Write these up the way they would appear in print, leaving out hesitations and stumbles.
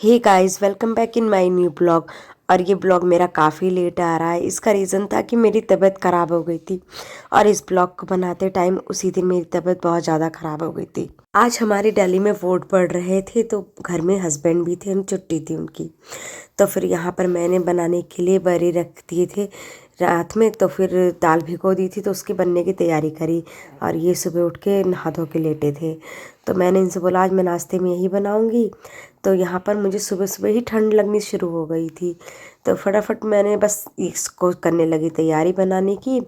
Hey guys, welcome back in my new blog. और ये blog मेरा काफ़ी लेट आ रहा है। इसका रीज़न था कि मेरी तबीयत ख़राब हो गई थी और इस ब्लॉग को बनाते टाइम उसी दिन मेरी तबीयत बहुत ज़्यादा ख़राब हो गई थी। आज हमारी दिल्ली में वोट पड़ रहे थे तो घर में हस्बैंड भी थे, हम छुट्टी थी उनकी। तो फिर यहाँ पर मैंने बनाने के लिए बड़े रख दिए थे रात में, तो फिर दाल भिगो दी थी तो उसके बनने की तैयारी करी। और ये सुबह उठ के नहा धो के लेटे थे तो मैंने इनसे बोला आज मैं नाश्ते में यही बनाऊंगी। तो यहाँ पर मुझे सुबह सुबह ही ठंड लगनी शुरू हो गई थी तो फटाफट मैंने बस इसको करने लगी तैयारी बनाने की।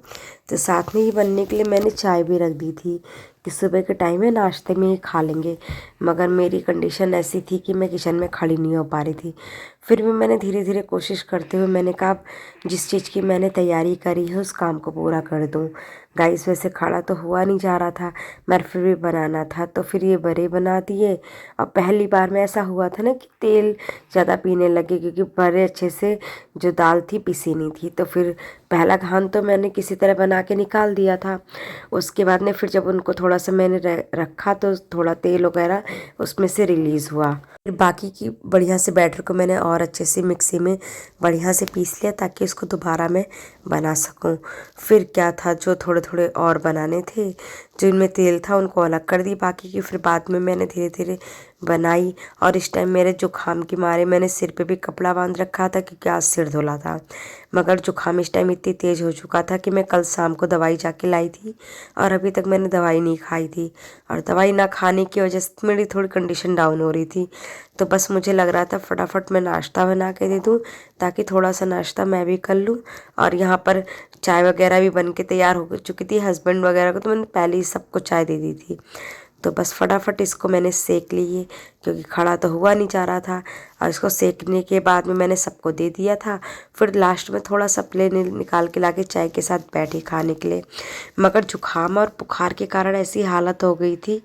तो साथ में ही बनने के लिए मैंने चाय भी रख दी थी कि सुबह के टाइम में नाश्ते में ही खा लेंगे। मगर मेरी कंडीशन ऐसी थी कि मैं किचन में खड़ी नहीं हो पा रही थी। फिर भी मैंने धीरे धीरे कोशिश करते हुए मैंने कहा जिस चीज़ की मैंने तैयारी करी है उस काम को पूरा कर दूँ। गाइस वैसे खड़ा तो हुआ नहीं जा रहा था मगर फिर भी बनाना था तो फिर ये बड़े बना दिए। और पहली बार में ऐसा हुआ था ना कि तेल ज़्यादा पीने लगे क्योंकि बड़े अच्छे से जो दाल थी पिसी नहीं थी। तो फिर पहला घान तो मैंने किसी तरह बना के निकाल दिया था। उसके बाद में फिर जब उनको थोड़ा सा मैंने रखा तो थोड़ा तेल वगैरह उसमें से रिलीज़ हुआ। फिर बाकी की बढ़िया से बैटर को मैंने और अच्छे से मिक्सी में बढ़िया से पीस लिया ताकि इसको दोबारा मैं बना सकूं। फिर क्या था जो थोड़े थोड़े और बनाने थे जो इनमें तेल था उनको अलग कर दी बाकी की। फिर बाद में मैंने धीरे धीरे बनाई। और इस टाइम मेरे जुकाम के मारे मैंने सिर पे भी कपड़ा बांध रखा था क्योंकि आज सिर धुला था। मगर जुकाम इस टाइम इतनी तेज़ हो चुका था कि मैं कल शाम को दवाई जाके लाई थी और अभी तक मैंने दवाई नहीं खाई थी। और दवाई ना खाने की वजह से मेरी थोड़ी कंडीशन डाउन हो रही थी। तो बस मुझे लग रहा था फटाफट मैं नाश्ता बना के दे दूँ ताकि थोड़ा सा नाश्ता मैं भी कर लूँ। और यहाँ पर चाय वगैरह भी बन के तैयार हो चुकी थी। हस्बैंड वगैरह को तो मैंने पहले ही सबको चाय दे दी थी। तो बस फटाफट इसको मैंने सेक लिए क्योंकि खड़ा तो हुआ नहीं जा रहा था। और इसको सेकने के बाद में मैंने सबको दे दिया था। फिर लास्ट में थोड़ा सा प्लेन निकाल के लाके चाय के साथ बैठी खाने के लिए। मगर जुकाम और बुखार के कारण ऐसी हालत हो गई थी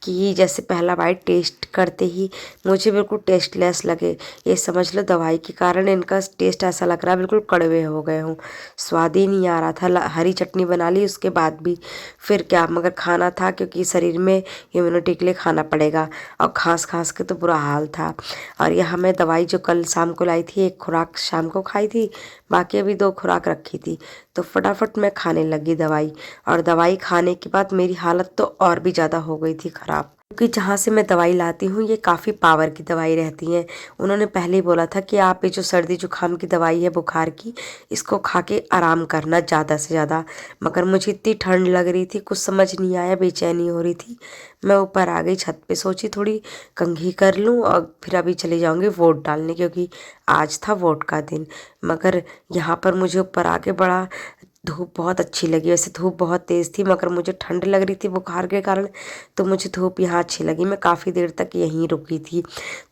कि जैसे पहला बाइट टेस्ट करते ही मुझे बिल्कुल टेस्टलेस लगे। ये समझ लो दवाई के कारण इनका टेस्ट ऐसा लग रहा है बिल्कुल कड़वे हो गए हों। स्वाद ही नहीं आ रहा था। हरी चटनी बना ली उसके बाद भी फिर क्या मगर खाना था क्योंकि शरीर में इम्यूनिटी के लिए खाना पड़ेगा। और खांस खांस के तो बुरा हाल था। और यहाँ मैं दवाई जो कल शाम को लाई थी एक खुराक शाम को खाई थी बाकी अभी 2 खुराक रखी थी। तो फटाफट मैं खाने लगी दवाई। और दवाई खाने के बाद मेरी हालत तो और भी ज़्यादा हो गई थी ख़राब क्योंकि जहाँ से मैं दवाई लाती हूँ ये काफ़ी पावर की दवाई रहती है। उन्होंने पहले ही बोला था कि आप ये जो सर्दी जुकाम की दवाई है बुखार की इसको खा के आराम करना ज़्यादा से ज़्यादा। मगर मुझे इतनी ठंड लग रही थी कुछ समझ नहीं आया, बेचैनी हो रही थी। मैं ऊपर आ गई छत पे, सोची थोड़ी कंघी कर लूँ और फिर अभी चली जाऊँगी वोट डालने क्योंकि आज था वोट का दिन। मगर यहाँ पर मुझे ऊपर आके बड़ा धूप बहुत अच्छी लगी। वैसे धूप बहुत तेज़ थी मगर मुझे ठंड लग रही थी बुखार के कारण तो मुझे धूप यहाँ अच्छी लगी। मैं काफ़ी देर तक यहीं रुकी थी।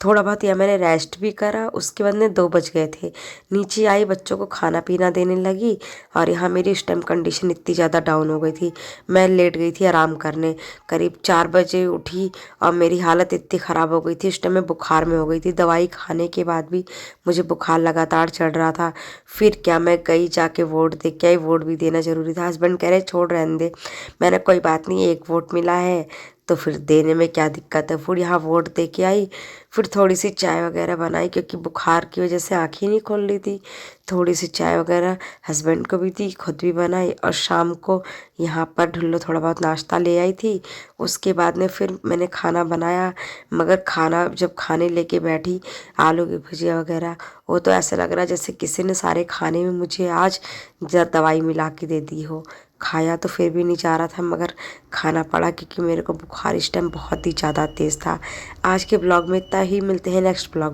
थोड़ा बहुत यहाँ मैंने रेस्ट भी करा। उसके बाद में 2 बज गए थे। नीचे आई बच्चों को खाना पीना देने लगी। और यहाँ मेरी इस टाइम कंडीशन इतनी ज़्यादा डाउन हो गई थी मैं लेट गई थी आराम करने। करीब 4 बजे उठी और मेरी हालत इतनी ख़राब हो गई थी इस टाइम मैं बुखार में हो गई थी। दवाई खाने के बाद भी मुझे बुखार लगातार चढ़ रहा था। फिर क्या मैं गई जाके वोट दे के आई। वोट भी देना ज़रूरी था। हस्बैंड कह रहे छोड़ रहने दे। मैंने कोई बात नहीं, एक वोट मिला है तो फिर देने में क्या दिक्कत है। फिर यहाँ वोट दे के आई। फिर थोड़ी सी चाय वगैरह बनाई क्योंकि बुखार की वजह से आँख ही नहीं खोल रही थी। थोड़ी सी चाय वगैरह हस्बैंड को भी दी, खुद भी बनाई। और शाम को यहाँ पर ढुल्लो थोड़ा बहुत नाश्ता ले आई थी। उसके बाद में फिर मैंने खाना बनाया। मगर खाना जब खाने लेके बैठी आलू की भुजिया वगैरह वो तो ऐसा लग रहा है जैसे किसी ने सारे खाने में मुझे आज दवाई मिला के दे दी हो। खाया तो फिर भी नहीं जा रहा था मगर खाना पड़ा क्योंकि मेरे को बुखार इस टाइम बहुत ही ज़्यादा तेज़ था। आज के ब्लॉग में इतना ही, मिलते हैं नेक्स्ट ब्लॉग।